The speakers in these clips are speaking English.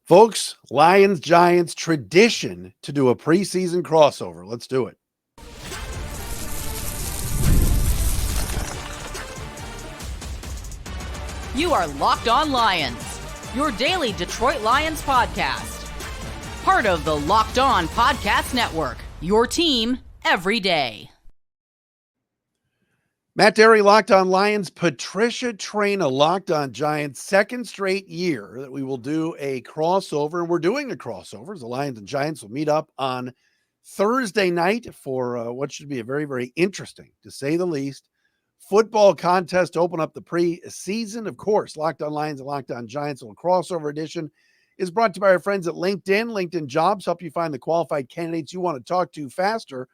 Folks, Lions, Giants, tradition to do a preseason crossover. Let's do it. You are Locked On Lions, your daily Detroit Lions podcast. Part of the Locked On Podcast Network, your team every day. Matt Derry, Locked On Lions, Patricia Traina, Locked On Giants, second straight year that we will do a crossover. And we're doing a crossover. The Lions and Giants will meet up on Thursday night for what should be a very, very interesting, to say the least, football contest to open up the preseason. Of course, Locked On Lions and Locked On Giants, a little crossover edition, is brought to you by our friends at LinkedIn. LinkedIn Jobs help you find the qualified candidates you want to talk to faster.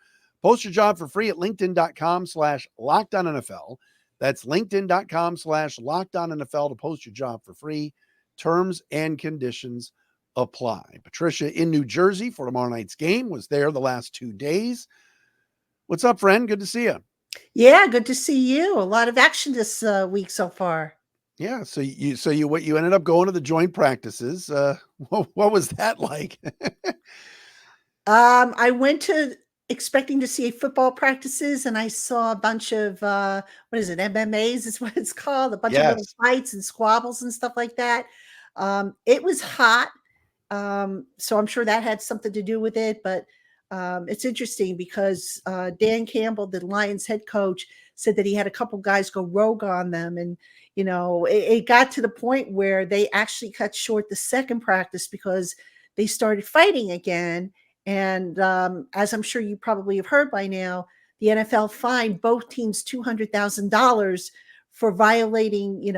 Post your job for free at linkedin.com/LockedOnNFL. That's linkedin.com/LockedOnNFL to post your job for free. Terms and conditions apply. Patricia in New Jersey for tomorrow night's game, was there the last 2 days. What's up, friend? Good to see you. Yeah, good to see you. A lot of action this week so far. Yeah, so you ended up going to the joint practices. What was that like? I went to expecting to see football practices, and I saw a bunch of what is it? MMAs is what it's called. A bunch of little fights and squabbles and stuff like that. It was hot, so I'm sure that had something to do with it. But it's interesting because Dan Campbell, the Lions head coach, said that he had a couple guys go rogue on them, and it got to the point where they actually cut short the second practice because they started fighting again. And as I'm sure you probably have heard by now, the NFL fined both teams $200,000 for violating,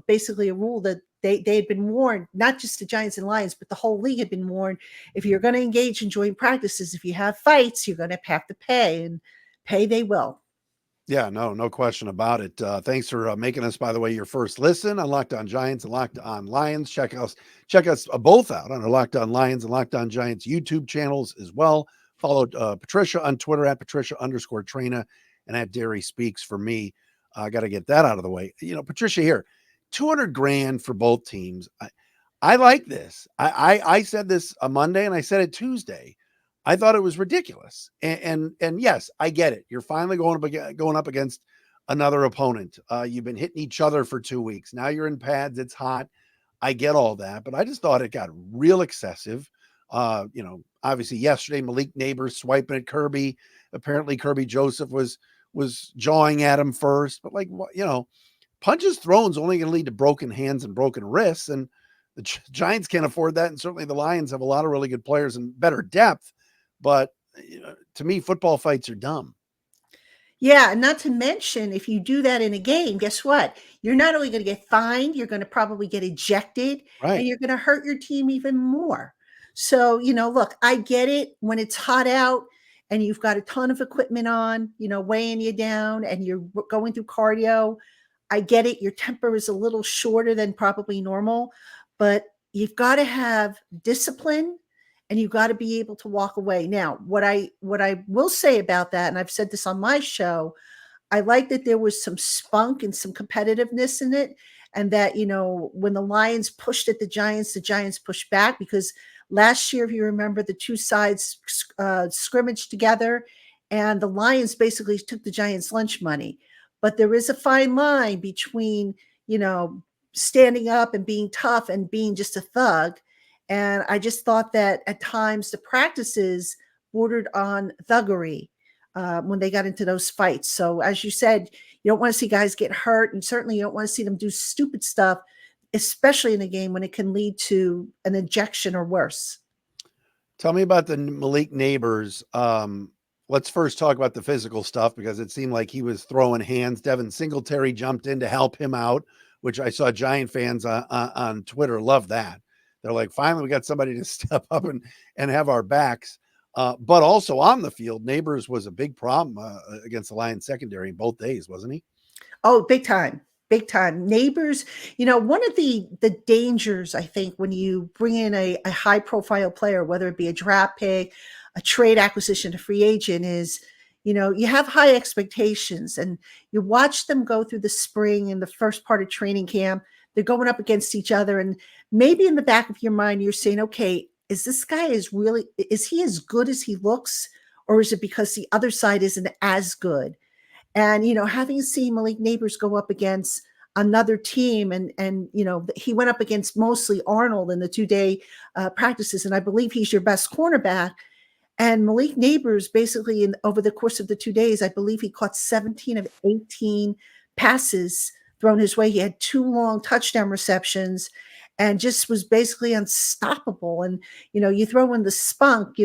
basically a rule that they had been warned, not just the Giants and Lions, but the whole league had been warned. If you're going to engage in joint practices, if you have fights, you're going to have to pay, and pay they will. Yeah, no question about it. Thanks for making us, by the way, your first listen on Locked On Giants and Locked On Lions. Check us both out on our Locked On Lions and Locked On Giants YouTube channels as well. Follow Patricia on Twitter at Patricia_Traina and at Derry Speaks for me. I got to get that out of the way. Patricia here, $200,000 for both teams. I like this. I said this on Monday and I said it Tuesday. I thought it was ridiculous. And yes, I get it. You're finally going up against another opponent. You've been hitting each other for 2 weeks. Now you're in pads. It's hot. I get all that, but I just thought it got real excessive. Obviously yesterday, Malik Neighbors swiping at Kirby. Apparently Kirby Joseph was jawing at him first, but punches thrown is only going to lead to broken hands and broken wrists. And the Giants can't afford that. And certainly the Lions have a lot of really good players and better depth. But to me, football fights are dumb. Yeah, and not to mention, if you do that in a game, guess what? You're not only going to get fined, you're going to probably get ejected, right, and you're going to hurt your team even more. So, look, I get it when it's hot out and you've got a ton of equipment on, weighing you down, and you're going through cardio. I get it. Your temper is a little shorter than probably normal, but you've got to have discipline. And you've got to be able to walk away. Now, what I will say about that, and I've said this on my show, I like that there was some spunk and some competitiveness in it. And that, when the Lions pushed at the Giants pushed back, because last year, if you remember, the two sides scrimmaged together and the Lions basically took the Giants' lunch money. But there is a fine line between, standing up and being tough and being just a thug. And I just thought that at times the practices bordered on thuggery when they got into those fights. So as you said, you don't want to see guys get hurt, and certainly you don't want to see them do stupid stuff, especially in a game when it can lead to an ejection or worse. Tell me about the Malik Neighbors. Let's first talk about the physical stuff, because it seemed like he was throwing hands. Devin Singletary jumped in to help him out, which I saw Giant fans on Twitter love that. They're like, finally, we got somebody to step up and have our backs. But also on the field, Neighbors was a big problem against the Lions secondary in both days, wasn't he? Oh, big time. Big time. Neighbors, one of the dangers, I think, when you bring in a high profile player, whether it be a draft pick, a trade acquisition, a free agent, is, you have high expectations, and you watch them go through the spring and the first part of training camp. they're going up against each other. And maybe in the back of your mind, you're saying, okay, is he as good as he looks? Or is it because the other side isn't as good? And, having seen Malik Neighbors go up against another team and he went up against mostly Arnold in the 2-day practices. And I believe he's your best cornerback. And Malik Neighbors basically over the course of the 2 days, I believe he caught 17 of 18 passes thrown his way. He had 2 long touchdown receptions and just was basically unstoppable. And, you throw in the spunk,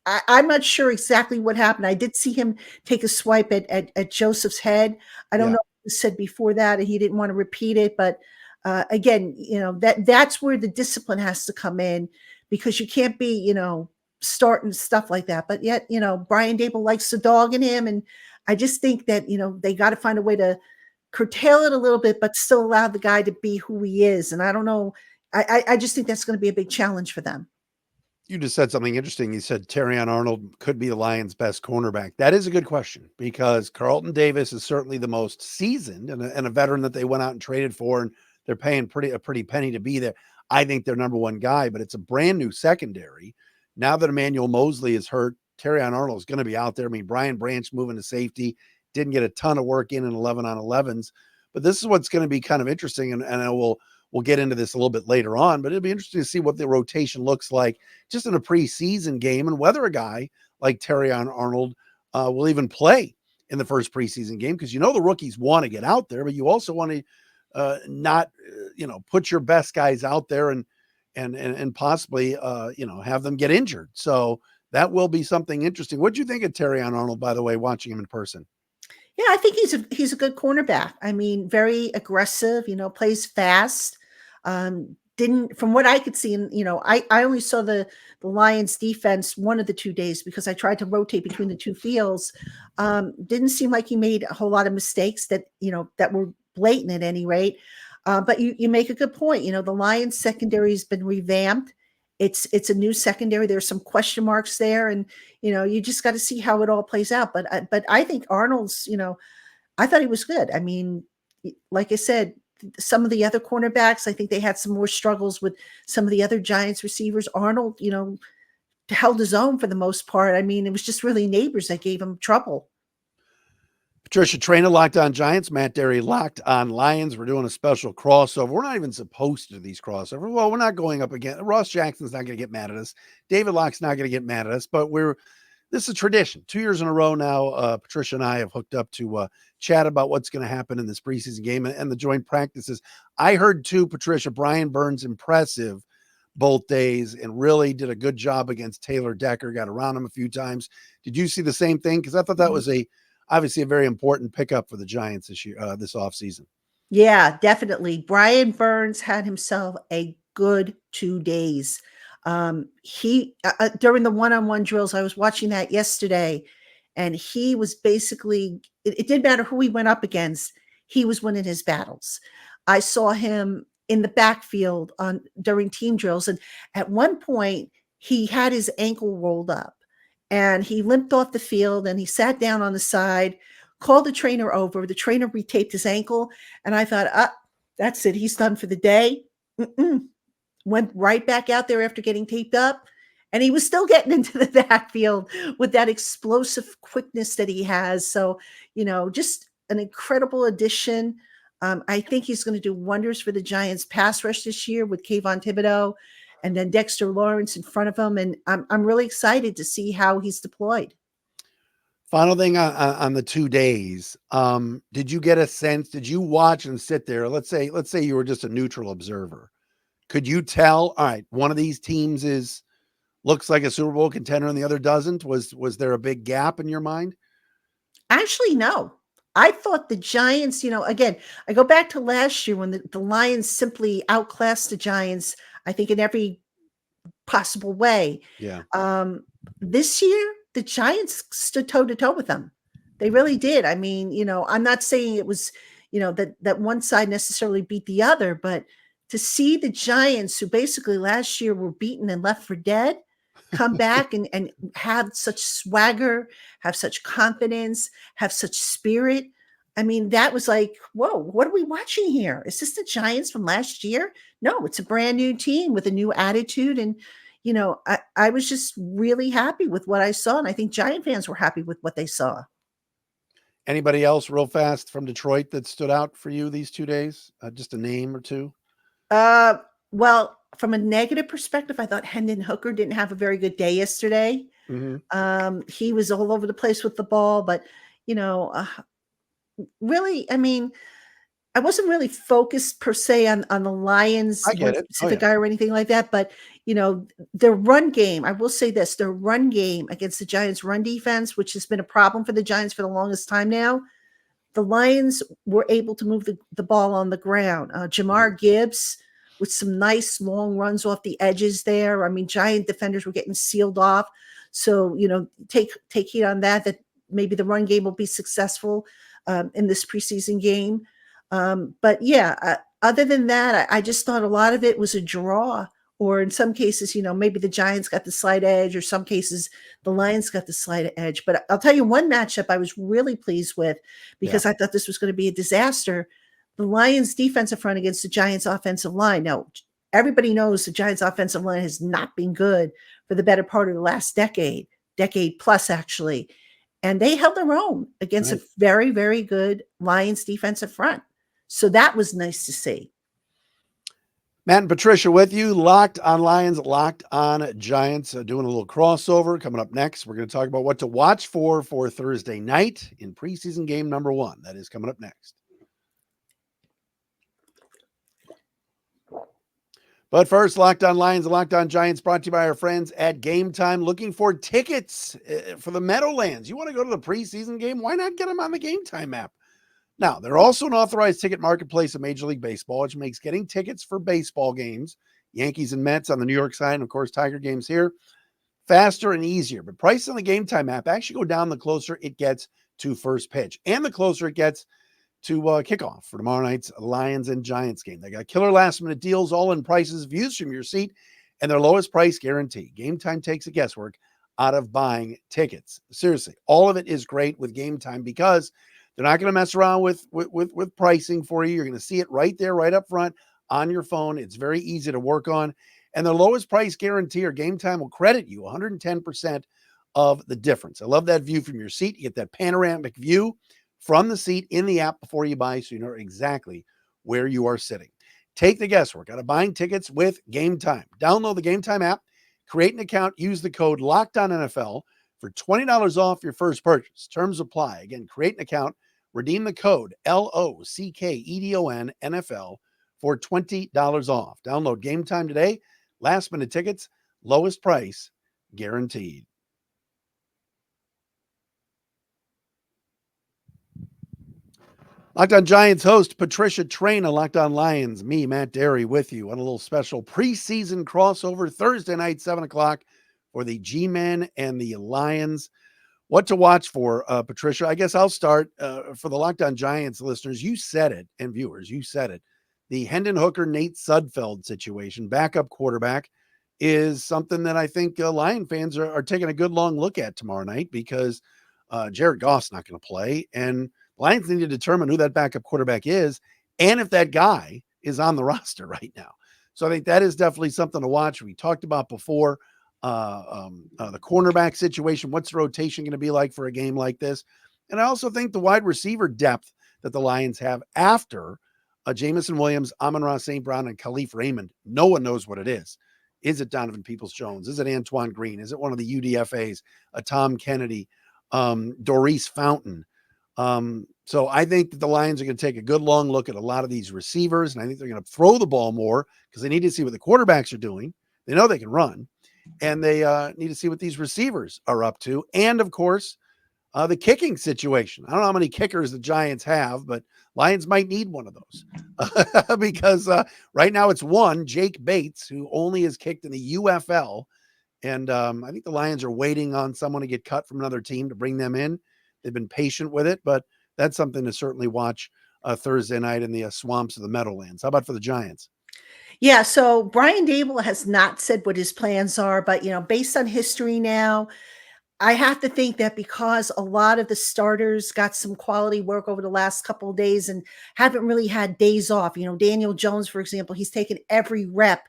I'm not sure exactly what happened. I did see him take a swipe at Joseph's head. I don't know what was said before that, and he didn't want to repeat it. But again, that's where the discipline has to come in, because you can't be, starting stuff like that. But yet, Brian Dable likes the dog in him. And I just think that, they got to find a way to curtail it a little bit, but still allow the guy to be who he is. And I don't know. I just think that's going to be a big challenge for them. You just said something interesting. You said Terrion Arnold could be the Lions' best cornerback. That is a good question, because Carlton Davis is certainly the most seasoned and a veteran that they went out and traded for, and they're paying a pretty penny to be there. I think they're number one guy, but it's a brand new secondary. Now that Emmanuel Mosley is hurt, Terrion Arnold is going to be out there. I mean, Brian Branch moving to safety, didn't get a ton of work in 11-on-11s, but this is what's going to be kind of interesting, and we'll get into this a little bit later on, but it'll be interesting to see what the rotation looks like just in a preseason game, and whether a guy like Terrion Arnold will even play in the first preseason game, because the rookies want to get out there, but you also want to not put your best guys out there and possibly have them get injured. So that will be something interesting. What do you think of Terrion Arnold, by the way, watching him in person? Yeah, I think he's a good cornerback. I mean, very aggressive, plays fast. Didn't, from what I could see, and I only saw the Lions defense one of the 2 days because I tried to rotate between the two fields. Didn't seem like he made a whole lot of mistakes that were blatant at any rate. But you make a good point. The Lions secondary has been revamped. It's a new secondary. There's some question marks there, and you just got to see how it all plays out. But I think Arnold's, I thought he was good. I mean, like I said, some of the other cornerbacks, I think they had some more struggles with some of the other Giants receivers. Arnold, held his own for the most part. I mean, it was just really Neighbors that gave him trouble. Patricia Traina, Locked On Giants. Matt Derry, Locked On Lions. We're doing a special crossover. We're not even supposed to do these crossovers. Well, we're not going up again. Ross Jackson's not going to get mad at us. David Locke's not going to get mad at us, but this is a tradition. 2 years in a row now, Patricia and I have hooked up to chat about what's going to happen in this preseason game and the joint practices. I heard too, Patricia, Brian Burns impressive both days and really did a good job against Taylor Decker, got around him a few times. Did you see the same thing? Because I thought that was obviously a very important pickup for the Giants this year, this offseason. Yeah, definitely. Brian Burns had himself a good 2 days. He during the one-on-one drills, I was watching that yesterday, and he was basically, it didn't matter who he went up against, he was winning his battles. I saw him in the backfield during team drills, and at one point he had his ankle rolled up and he limped off the field, and he sat down on the side, called the trainer over. The trainer retaped his ankle, and I thought, that's it, he's done for the day. Went right back out there after getting taped up, and he was still getting into the backfield with that explosive quickness that he has. So, just an incredible addition. I think he's going to do wonders for the Giants pass rush this year with Kayvon Thibodeau and then Dexter Lawrence in front of him. And I'm really excited to see how he's deployed. Final thing on the 2 days. Did you get a sense, did you watch and sit there? Let's say you were just a neutral observer. Could you tell, all right, one of these teams looks like a Super Bowl contender and the other doesn't? Was there a big gap in your mind? Actually, no. I thought the Giants, again, I go back to last year when the Lions simply outclassed the Giants, I think, in every possible way. Yeah. This year, the Giants stood toe to toe with them. They really did. I mean, I'm not saying it was, that one side necessarily beat the other, but to see the Giants, who basically last year were beaten and left for dead, come back and have such swagger, have such confidence, have such spirit. I mean, that was like, whoa, what are we watching here? Is this the Giants from last year? No, it's a brand new team with a new attitude. And, I was just really happy with what I saw. And I think Giant fans were happy with what they saw. Anybody else real fast from Detroit that stood out for you these 2 days? Just a name or two? Well, from a negative perspective, I thought Hendon Hooker didn't have a very good day yesterday. He was all over the place with the ball, but, really, I mean, I wasn't really focused per se on the Lions, I get one it. Oh, specific yeah. guy or anything like that, but, their run game, I will say this, their run game against the Giants' run defense, which has been a problem for the Giants for the longest time now, the Lions were able to move the ball on the ground. Jamar Gibbs with some nice long runs off the edges there. I mean, Giant defenders were getting sealed off. So, take heed on that maybe the run game will be successful in this preseason game. But yeah, other than that, I just thought a lot of it was a draw, or in some cases, maybe the Giants got the slight edge, or some cases the Lions got the slight edge. But I'll tell you one matchup I was really pleased with because I thought this was going to be a disaster. The Lions defensive front against the Giants offensive line. Now, everybody knows the Giants offensive line has not been good for the better part of the last decade plus actually. And they held their own against a very, very good Lions defensive front. So that was nice to see. Matt and Patricia with you, Locked on Lions, Locked on Giants, doing a little crossover. Coming up next, we're going to talk about what to watch for Thursday night in preseason game number 1. That is coming up next. But first, Locked on Lions, Locked on Giants, brought to you by our friends at Gametime. Looking for tickets for the Meadowlands. You want to go to the preseason game? Why not get them on the Gametime app? Now, they're also an authorized ticket marketplace of Major League Baseball, which makes getting tickets for baseball games, Yankees and Mets on the New York side, and of course, Tiger games here, faster and easier. But prices on the Gametime app actually go down the closer it gets to first pitch and the closer it gets to kickoff for tomorrow night's Lions and Giants game. They got killer last-minute deals, all-in prices, views from your seat, and their lowest price guarantee. Gametime takes the guesswork out of buying tickets. Seriously, all of it is great with Gametime because they're not going to mess around with pricing for you. You're going to see it right there, right up front on your phone. It's very easy to work on. And the lowest price guarantee or Gametime will credit you 110% of the difference. I love that view from your seat. You get that panoramic view from the seat in the app before you buy, so you know exactly where you are sitting. Take the guesswork out of buying tickets with Gametime. Download the Gametime app, create an account, use the code LOCKEDONNFL for $20 off your first purchase. Terms apply. Again, create an account, redeem the code LOCKEDON NFL for $20 off. Download Gametime today. Last minute tickets, lowest price guaranteed. Locked on Giants host Patricia Traina, Locked on Lions, me, Matt Derry, with you on a little special preseason crossover Thursday night, 7 o'clock for the G-Men and the Lions. What to watch for, Patricia? I guess I'll start for the Locked on Giants listeners. You said it, and viewers, you said it. The Hendon Hooker, Nate Sudfeld situation, backup quarterback, is something that I think Lion fans are taking a good long look at tomorrow night because Jared Goff's not going to play, and Lions need to determine who that backup quarterback is and if that guy is on the roster right now. So I think that is definitely something to watch. We talked about before the cornerback situation. What's the rotation going to be like for a game like this? And I also think the wide receiver depth that the Lions have after Jamison Williams, Amon-Ra St. Brown, and Khalif Raymond, no one knows what it is. Is it Donovan Peoples-Jones? Is it Antoine Green? Is it one of the UDFAs, a Tom Kennedy, Doris Fountain? So I think that the Lions are going to take a good long look at a lot of these receivers, and I think they're going to throw the ball more because they need to see what the quarterbacks are doing. They know they can run, and they need to see what these receivers are up to. And of course, the kicking situation. I don't know how many kickers the Giants have, but Lions might need one of those because right now it's one, Jake Bates, who only has kicked in the UFL. And I think the Lions are waiting on someone to get cut from another team to bring them in. They've been patient with it, but that's something to certainly watch Thursday night in the swamps of the Meadowlands. How about for the Giants? Yeah, so Brian Dable has not said what his plans are, but based on history now, I have to think that because a lot of the starters got some quality work over the last couple of days and haven't really had days off. Daniel Jones, for example, he's taken every rep.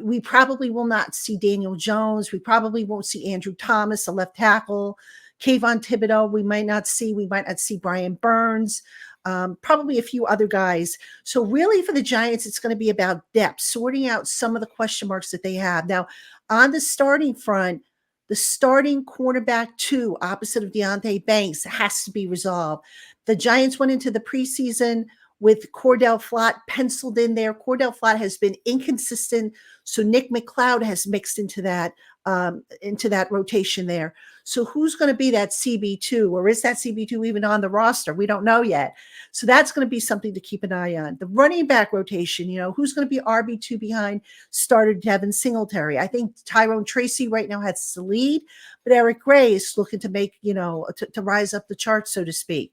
We probably will not see Daniel Jones. We probably won't see Andrew Thomas, a left tackle. Kayvon Thibodeau, we might not see. We might not see Brian Burns. Probably a few other guys. So really for the Giants, it's going to be about depth, sorting out some of the question marks that they have. Now, on the starting front, the starting cornerback 2 opposite of Deontay Banks has to be resolved. The Giants went into the preseason with Cordell Flott penciled in there. Cordell Flott has been inconsistent, so Nick McLeod has mixed into that rotation there. So who's going to be that CB2, or is that CB2 even on the roster? We don't know yet. So that's going to be something to keep an eye on. The running back rotation, who's going to be RB2 behind starter Devin Singletary? I think Tyrone Tracy right now has the lead, but Eric Gray is looking to make, to rise up the chart, so to speak.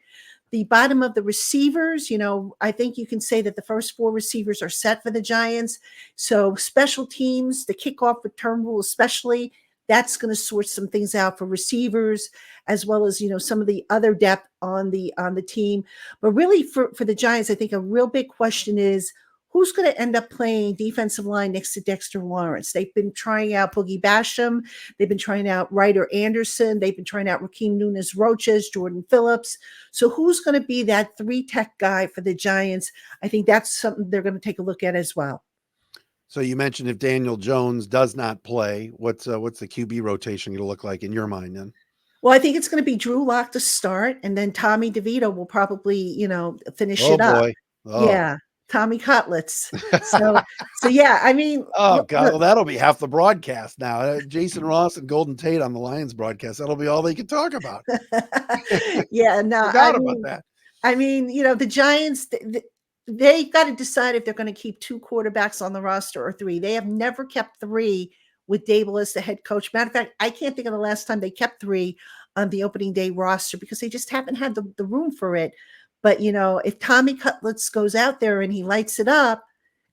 The bottom of the receivers, I think you can say that the first 4 receivers are set for the Giants. So special teams, the kickoff return rule especially, that's going to sort some things out for receivers, as well as, some of the other depth on the team. But really for the Giants, I think a real big question is, who's going to end up playing defensive line next to Dexter Lawrence? They've been trying out Boogie Basham. They've been trying out Ryder Anderson. They've been trying out Raheem Nunez-Roches, Jordan Phillips. So who's going to be that 3-tech guy for the Giants? I think that's something they're going to take a look at as well. So you mentioned if Daniel Jones does not play, what's the QB rotation going to look like in your mind then? Well, I think it's going to be Drew Lock to start, and then Tommy DeVito will probably, finish it up. Boy. Oh. Yeah. Tommy Cutlets. So yeah, I mean, oh God, well, that'll be half the broadcast now. Jason Ross and Golden Tate on the Lions broadcast. That'll be all they can talk about. Yeah, no, Forgot about that. I mean, the Giants, they got to decide if they're going to keep 2 quarterbacks on the roster or 3. They have never kept 3 with Dable as the head coach. Matter of fact, I can't think of the last time they kept 3 on the opening day roster because they just haven't had the room for it. But, if Tommy Cutlets goes out there and he lights it up,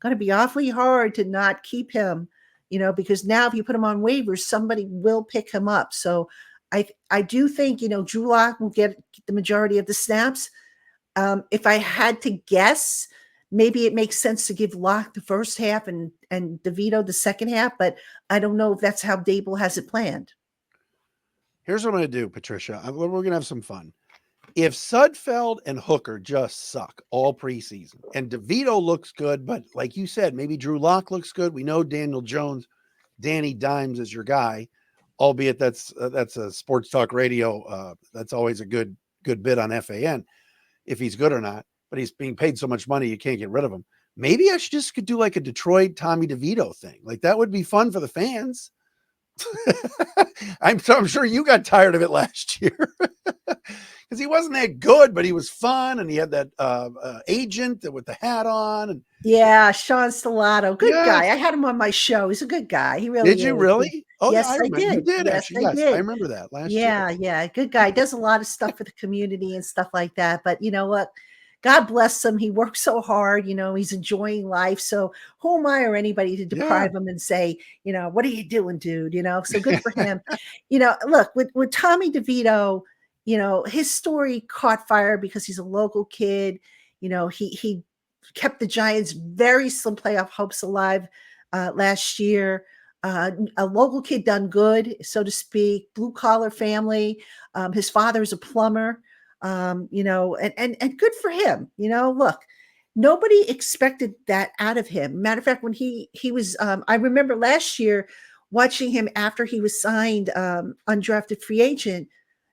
going to be awfully hard to not keep him, because now if you put him on waivers, somebody will pick him up. So I do think, Drew Lock will get the majority of the snaps. If I had to guess, maybe it makes sense to give Lock the first half and DeVito the second half, but I don't know if that's how Dable has it planned. Here's what I'm going to do, Patricia. We're going to have some fun. If Sudfeld and Hooker just suck all preseason and DeVito looks good, but like you said, maybe Drew Lock looks good. We know Daniel Jones, Danny Dimes is your guy, albeit that's a sports talk radio. That's always a good bit on FAN if he's good or not, but he's being paid so much money, you can't get rid of him. Maybe I should just could do like a Detroit Tommy DeVito thing. Like that would be fun for the fans. I'm sure you got tired of it last year because he wasn't that good, but he was fun and he had that agent with the hat on. And yeah, Sean Stellato, good guy. I had him on my show. He's a good guy. He really did. You really? Oh, yes, yeah, I did. You did yes, actually. Yes, I remember that last year. Yeah, good guy. Does a lot of stuff for the community and stuff like that. But you know what? God bless him. He works so hard, he's enjoying life. So who am I or anybody to deprive him and say, what are you doing, dude? So good for him. Look, with Tommy DeVito, his story caught fire because he's a local kid. He kept the Giants' very slim playoff hopes alive last year. A local kid done good, so to speak, blue collar family. His father is a plumber. And good for him. Look, nobody expected that out of him. Matter of fact, when he was, I remember last year watching him after he was signed, undrafted free agent.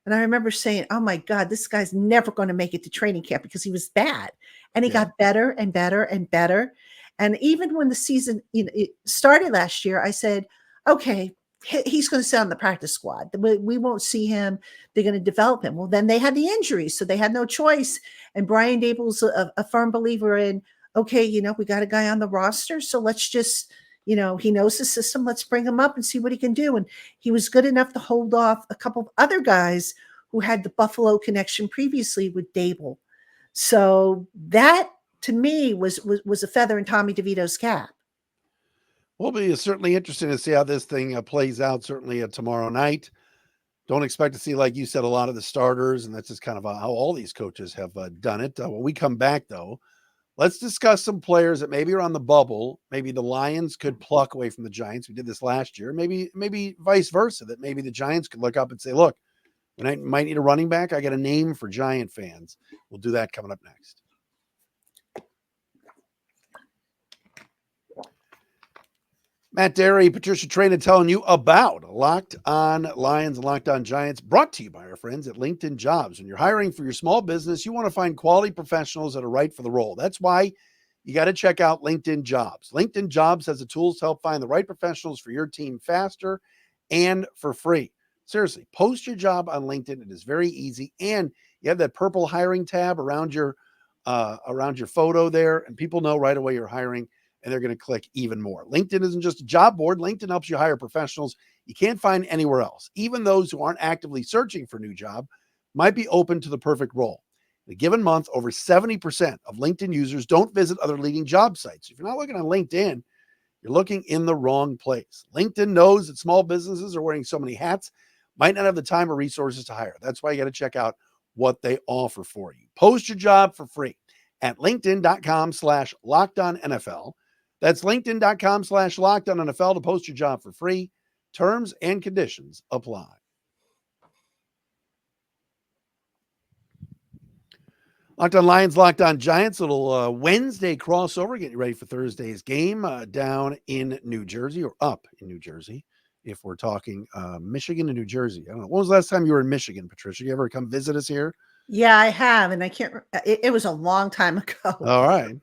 And I remember saying, oh my God, this guy's never going to make it to training camp because he was bad. And he got better and better and better. And even when the season it started last year, I said, okay, he's going to sit on the practice squad. We won't see him. They're going to develop him. Well, then they had the injuries, so they had no choice. And Brian Dable's a firm believer in, okay, we got a guy on the roster, so let's just, he knows the system. Let's bring him up and see what he can do. And he was good enough to hold off a couple of other guys who had the Buffalo connection previously with Dable. So that, to me, was a feather in Tommy DeVito's cap. Will be certainly interesting to see how this thing plays out, certainly tomorrow night. Don't expect to see, like you said, a lot of the starters, and that's just kind of how all these coaches have done it. When we come back, though, let's discuss some players that maybe are on the bubble. Maybe the Lions could pluck away from the Giants. We did this last year. Maybe vice versa, that maybe the Giants could look up and say, look, when I might need a running back, I got a name for Giant fans. We'll do that coming up next. Matt Derry, Patricia Traina telling you about Locked On Lions and Locked On Giants, brought to you by our friends at LinkedIn Jobs. When you're hiring for your small business, you want to find quality professionals that are right for the role. That's why you got to check out LinkedIn Jobs. LinkedIn Jobs has the tools to help find the right professionals for your team faster and for free. Seriously, post your job on LinkedIn. It is very easy. And you have that purple hiring tab around your photo there, and people know right away you're hiring, and they're going to click even more. LinkedIn isn't just a job board. LinkedIn helps you hire professionals you can't find anywhere else. Even those who aren't actively searching for a new job might be open to the perfect role. In a given month, over 70% of LinkedIn users don't visit other leading job sites. If you're not looking on LinkedIn, you're looking in the wrong place. LinkedIn knows that small businesses are wearing so many hats, might not have the time or resources to hire. That's why you got to check out what they offer for you. Post your job for free at linkedin.com/LockedOnNFL. That's linkedin.com/LockedOnNFL to post your job for free. Terms and conditions apply. Locked On Lions, Locked On Giants, little Wednesday crossover, getting ready for Thursday's game down in New Jersey, or up in New Jersey, if we're talking Michigan and New Jersey. I don't know. When was the last time you were in Michigan, Patricia? You ever come visit us here? Yeah, I have, and I can't. It was a long time ago. All right.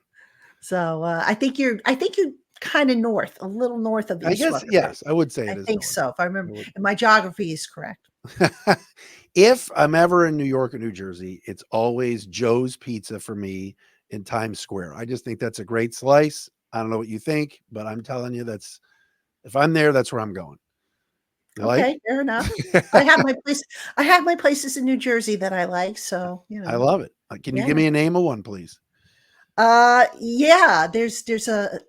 So I think you're kind of north, a little north of I East guess, Rutherford. yes, I would say I it is think north. so. If I remember, and my geography is correct. If I'm ever in New York or New Jersey, it's always Joe's Pizza for me in Times Square. I just think that's a great slice. I don't know what you think, but I'm telling you, if I'm there, that's where I'm going. You Okay, fair enough. I have my places in New Jersey that I like. So, I love it. Can you give me a name of one, please? Yeah, there's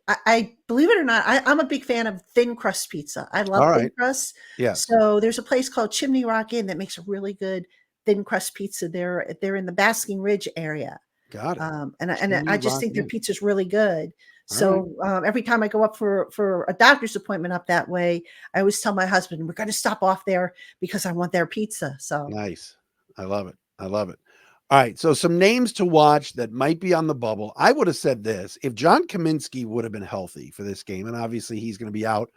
I believe it or not, I'm a big fan of thin crust pizza. I love thin crust. Yes. So there's a place called Chimney Rock Inn that makes a really good thin crust pizza. They're in the Basking Ridge area. Got it. And I just think their pizza's really good. So right. every time I go up for a doctor's appointment up that way, I always tell my husband, we're going to stop off there because I want their pizza. So nice. I love it. I love it. All right. So some names to watch that might be on the bubble. I would have said this: if John Kaminsky would have been healthy for this game, and obviously he's going to be out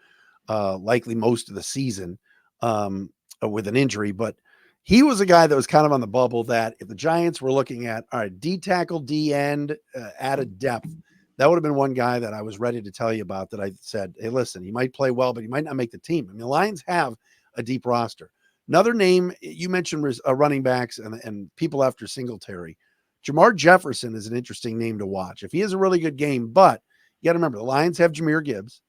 likely most of the season with an injury, but he was a guy that was kind of on the bubble that if the Giants were looking at, all right, D tackle, D end, added depth, that would have been one guy that I was ready to tell you about, that I said, hey, listen, he might play well, but he might not make the team. I mean, the Lions have a deep roster. Another name you mentioned was running backs and people after Singletary. Jamar Jefferson is an interesting name to watch. If he has a really good game, but you got to remember, the Lions have Jahmyr Gibbs,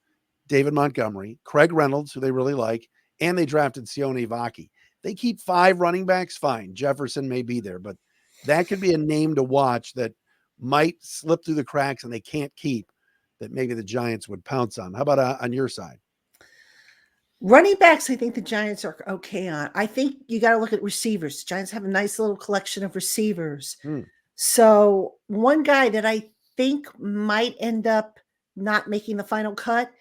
David Montgomery, Craig Reynolds, who they really like, and they drafted Sione Vaki. They keep 5 running backs, fine. Jefferson may be there, but that could be a name to watch that might slip through the cracks and they can't keep, that maybe the Giants would pounce on. How about on your side? Running backs, I think the Giants are okay on. I think you got to look at receivers. The Giants have a nice little collection of receivers. So one guy that I think might end up not making the final cut,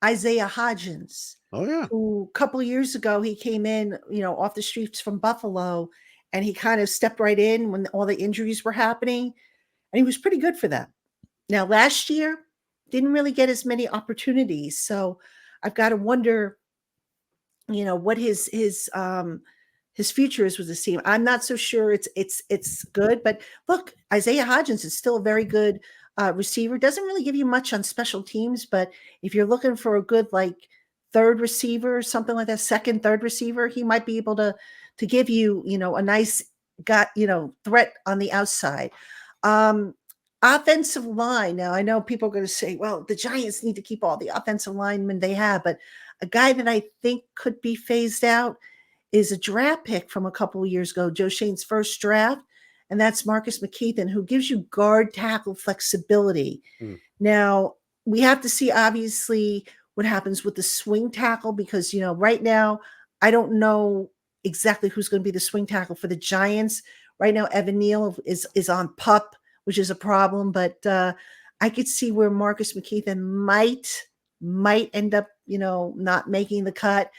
Isaiah Hodgins. Oh, yeah. Who a couple of years ago, he came in, off the streets from Buffalo, and he kind of stepped right in when all the injuries were happening, and he was pretty good for them. Now, last year, didn't really get as many opportunities. So I've got to wonder, what his future is with this team. I'm not so sure it's good, but look, Isaiah Hodgins is still a very good receiver. Doesn't really give you much on special teams, but if you're looking for a good third receiver, something like that, second, third receiver, he might be able to give you, a nice threat on the outside. Offensive line. Now, I know people are going to say, well, the Giants need to keep all the offensive linemen they have, but a guy that I think could be phased out is a draft pick from a couple of years ago, Joe Shane's first draft, and that's Marcus McKeithen, who gives you guard tackle flexibility. Now, we have to see, obviously, what happens with the swing tackle, because, right now, I don't know exactly who's going to be the swing tackle for the Giants. Right now, Evan Neal is on PUP, which is a problem, but I could see where Marcus McKeithen might end up, not making the cut.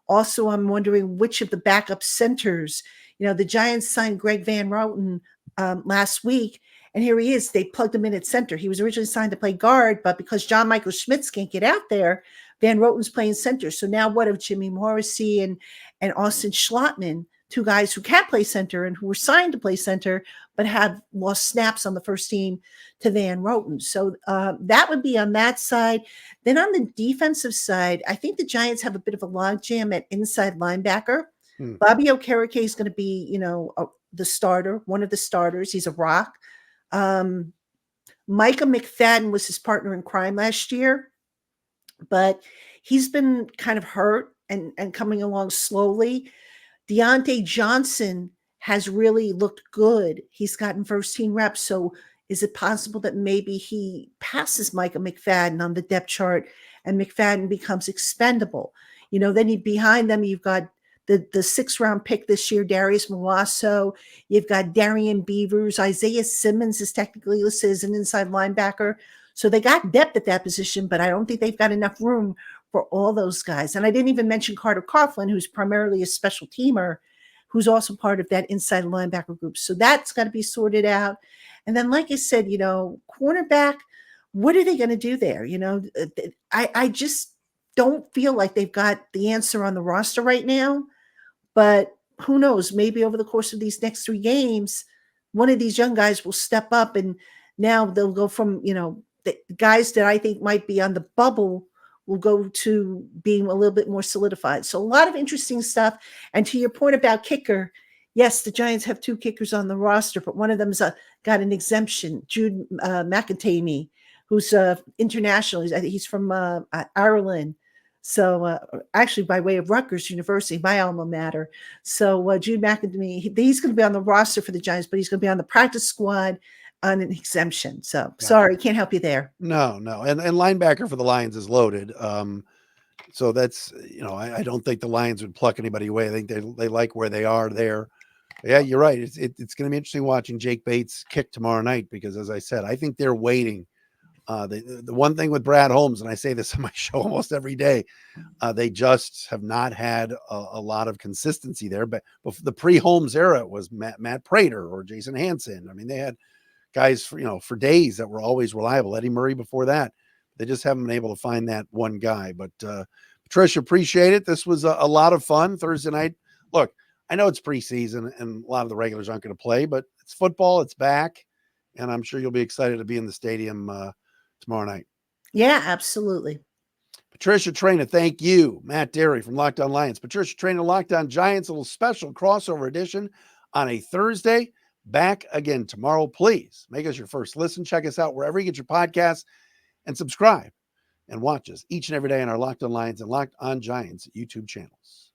Also, I'm wondering which of the backup centers, the Giants signed Greg Van Roten last week, and here he is. They plugged him in at center. He was originally signed to play guard, but because John Michael Schmitz can't get out there, Van Roten's playing center. So now what of Jimmy Morrissey and Austin Schlottman, two guys who can play center and who were signed to play center, but have lost snaps on the first team to Van Roten. So that would be on that side. Then on the defensive side, I think the Giants have a bit of a logjam at inside linebacker. Bobby Okereke is going to be, the starter, one of the starters. He's a rock. Micah McFadden was his partner in crime last year, but he's been kind of hurt and coming along slowly. Deontay Johnson has really looked good. He's gotten first team reps. So is it possible that maybe he passes Micah McFadden on the depth chart and McFadden becomes expendable? Then behind them, you've got the 6th round pick this year, Darius Mawasso. You've got Darian Beavers. Isaiah Simmons is technically listed as an inside linebacker. So they got depth at that position, but I don't think they've got enough room for all those guys. And I didn't even mention Carter Coughlin, who's primarily a special teamer, who's also part of that inside linebacker group. So that's got to be sorted out. And then, like I said, cornerback, what are they going to do there? I just don't feel like they've got the answer on the roster right now. But who knows? Maybe over the course of these next 3 games, one of these young guys will step up, and now they'll go from, the guys that I think might be on the bubble will go to being a little bit more solidified. So a lot of interesting stuff. And to your point about kicker, yes, the Giants have 2 kickers on the roster, but one of them's got an exemption, Jude McEntee, who's international. He's from Ireland. So actually by way of Rutgers University, my alma mater. So Jude McEntee, he's going to be on the roster for the Giants, but he's going to be on the practice squad on an exemption. So sorry, can't help you there. No. And linebacker for the Lions is loaded. So that's, I don't think the Lions would pluck anybody away. I think they like where they are there. Yeah, you're right. It's going to be interesting watching Jake Bates kick tomorrow night, because as I said, I think they're waiting. The one thing with Brad Holmes, and I say this on my show almost every day, they just have not had a lot of consistency there. But the pre-Holmes era was Matt Prater or Jason Hansen. I mean, they had guys for days that were always reliable. Eddie Murray before that. They just haven't been able to find that one guy. But Patricia, appreciate it. This was a lot of fun Thursday night. Look, I know it's preseason and a lot of the regulars aren't going to play, but it's football. It's back. And I'm sure you'll be excited to be in the stadium tomorrow night. Yeah, absolutely. Patricia Traina, thank you. Matt Derry from Locked On Lions. Patricia Traina, Locked On Giants, a little special crossover edition on a Thursday. Back again tomorrow. Please make us your first listen. Check us out wherever you get your podcasts and subscribe and watch us each and every day on our Locked On Lions and Locked On Giants YouTube channels.